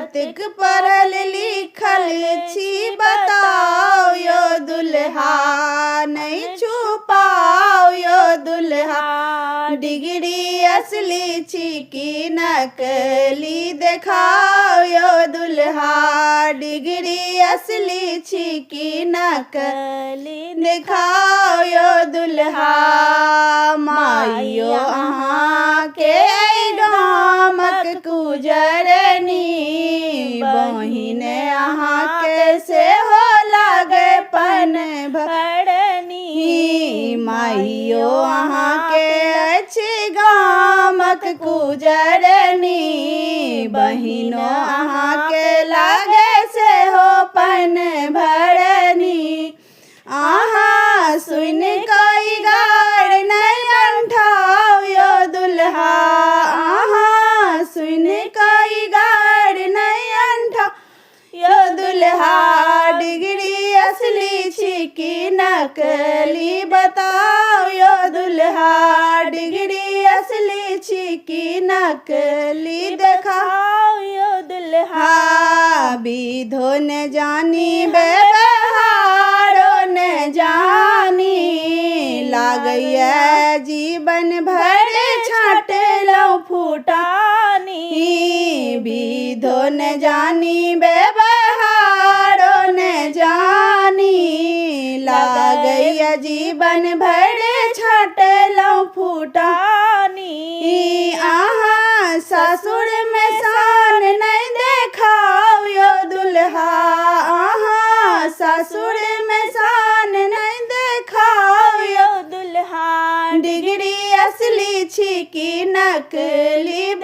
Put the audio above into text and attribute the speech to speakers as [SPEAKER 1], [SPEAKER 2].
[SPEAKER 1] कतेक पढ़ल लिखल छी बताओ यो दुल्हा, नहीं छुपाओ यो दुल्हा। डिग्री असली छी की नकली देखाओ यो दुल्हा, डिग्री असली छी की नकली देखाओ यो दुल्हा। माइयो अहाँ के गामक कुजरनी, बहिन अहाँ के से हो लागे पन भरनी। माइयो अहाँ के अछि गामक कुजरनी, बहिनो अहाँ के लागे से हो पन भरनी। अहाँ सुन कई गाड़ नहीं अंठाओ यो दुल्हा, अहाँ सुन कई गाड़ नहीं अंठाओ यो दुल्हा। डिग्री असली छी की नकली बताओ यो दुल्हा, डिग्री असली छी की नकली देखाओ यो दुल्हा। विधो न जानी व्यवहारो न जानी, लागैया जीवन भर छाँटलौं फुटानी। विधो न जानी व्यवहारो न जानी, लागैया जीवन भर छाँटलौं फुटानी। अहाँ ससुर में शान नहीं देखाओ यो दुल्हा, अहाँ ससुर में शान नहीं देखाओ यो दुल्हा। डिग्री असली छी की नकली